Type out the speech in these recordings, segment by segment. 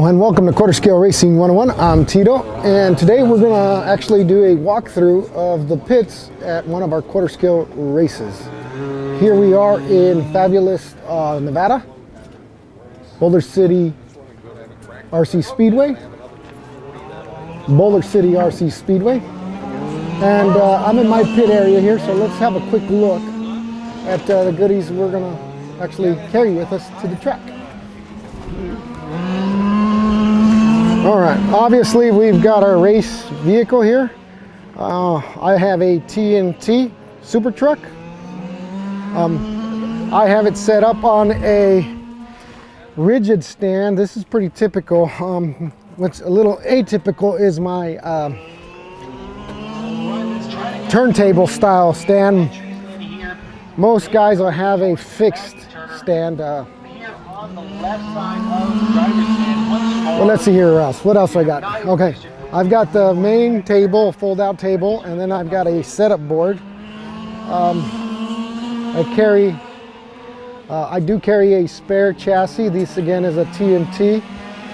and welcome to Quarter Scale Racing 101. I'm Tito, and today we're going to actually do a walkthrough of the pits at one of our quarter scale races. Here we are in fabulous Nevada, Boulder City RC Speedway, and I'm in my pit area here, so let's have a quick look at the goodies we're going to actually carry with us to the track. All right, obviously we've got our race vehicle here. I have a TNT super truck. I have it set up on a rigid stand. This is pretty typical. What's a little atypical is my turntable style stand. Most guys will have a fixed stand. Well, let's see here else. What else I got? Okay, I've got the main table, fold-out table, and then I've got a setup board. I do carry a spare chassis. This again is a TNT,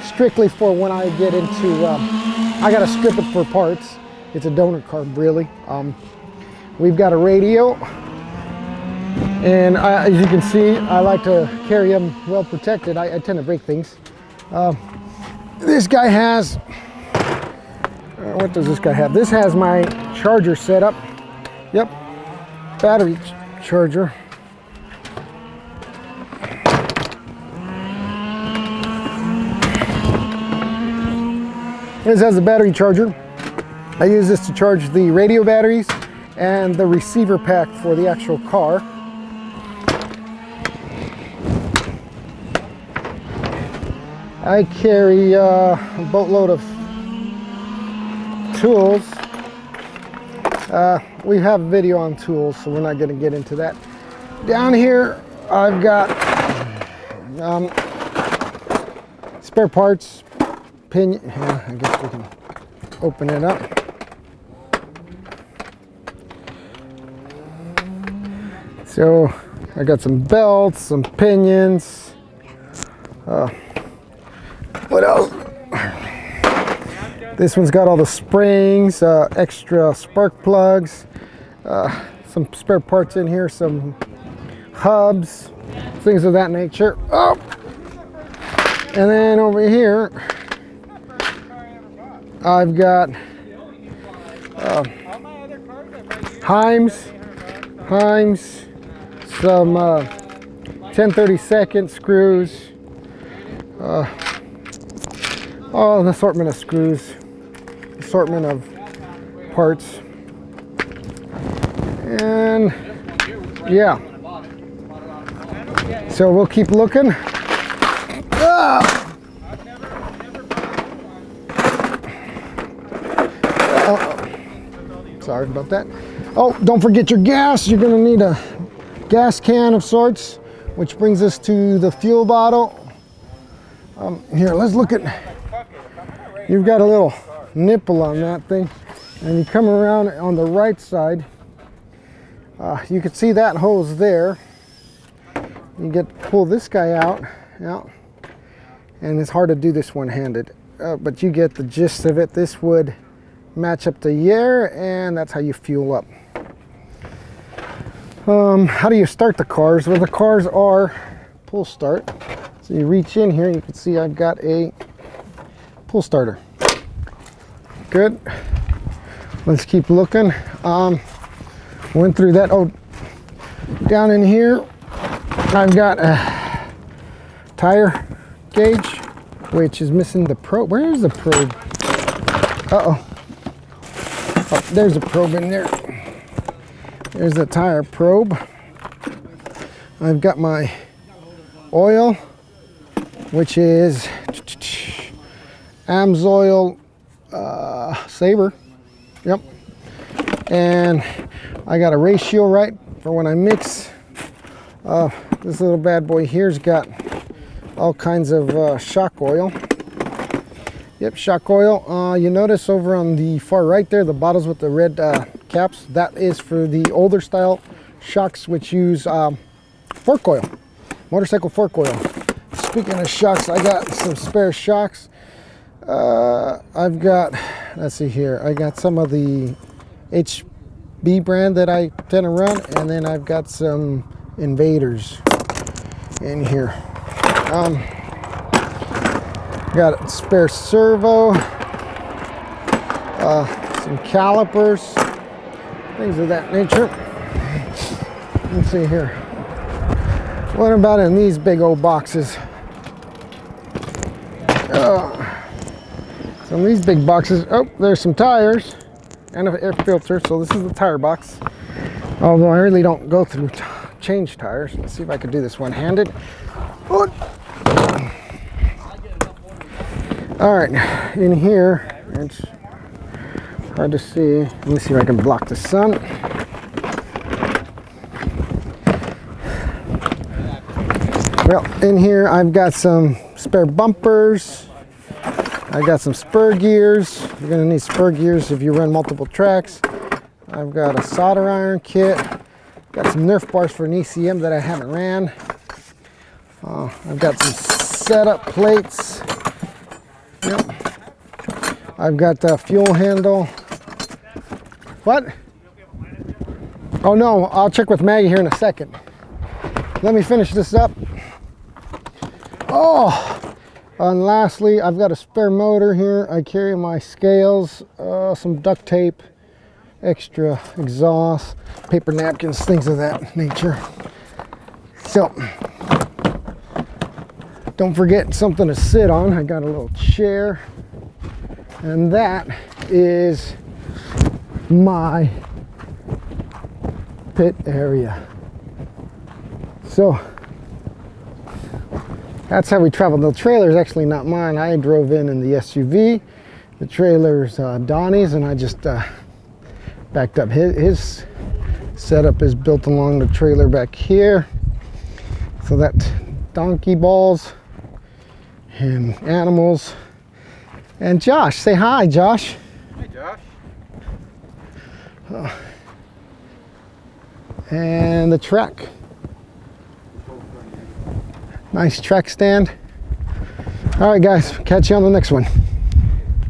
strictly for when I get into. I gotta strip it for parts. It's a donor carb, really. We've got a radio. And as you can see, I like to carry them well protected. I tend to break things. This guy has, what does this guy have? This has my charger set up. Yep, battery charger. This has a battery charger. I use this to charge the radio batteries and the receiver pack for the actual car. I carry a boatload of tools. We have a video on tools, so we're not going to get into that. Down here, I've got spare parts, pinion. I guess we can open it up. So I got some belts, some pinions. What else? This one's got all the springs, extra spark plugs, some spare parts in here, some hubs, things of that nature. Oh! And then over here, I've got Heims, some 10/32 screws, an assortment of screws, assortment of parts, and yeah. So we'll keep looking. Sorry about that. Oh, don't forget your gas. You're gonna need a gas can of sorts, which brings us to the fuel bottle. Here, let's look at. You've got a little nipple on that thing, and you come around on the right side. You can see that hose there. You pull this guy out, and it's hard to do this one-handed, but you get the gist of it. This would match up to here, and that's how you fuel up. How do you start the cars? Well, the cars are pull start. So you reach in here, you can see I've got a pull starter. Good. Let's keep looking. Went through that. Oh, down in here, I've got a tire gauge, which is missing the probe. Where is the probe? Uh-oh. Oh, there's a probe in there. There's the tire probe. I've got my oil, which is Amsoil Sabre. Yep. And I got a ratio right for when I mix. This little bad boy here's got all kinds of shock oil. Yep, shock oil. You notice over on the far right there, the bottles with the red caps, that is for the older style shocks, which use fork oil, motorcycle fork oil. speaking of shocks, I got some spare shocks. I've got, let's see here, I got some of the HB brand that I tend to run, and then I've got some Invaders in here. Got a spare servo, some calipers, things of that nature. Let's see here. What about in these big old boxes? So in these big boxes, oh, there's some tires and an air filter. So this is the tire box. Although I really don't go through change tires. Let's see if I can do this one-handed. Oh. All right, in here, it's hard to see. Let me see if I can block the sun. Well, in here I've got some spare bumpers. I got some spur gears. You're gonna need spur gears if you run multiple tracks. I've got a solder iron kit. Got some Nerf bars for an ECM that I haven't ran. I've got some setup plates. Yep. I've got the fuel handle. What? Oh no, I'll check with Maggie here in a second. Let me finish this up. Oh, and lastly, I've got a spare motor here. I carry my scales, some duct tape, extra exhaust, paper napkins, things of that nature. So, don't forget something to sit on. I got a little chair, and that is my pit area. So that's how we traveled. The trailer is actually not mine. I drove in the SUV. The trailer's Donnie's, and I just backed up. His setup is built along the trailer back here. So that donkey balls and animals. And Josh, say hi, Josh. Hi, Josh. And the track. Nice track stand. All right, guys, catch you on the next one.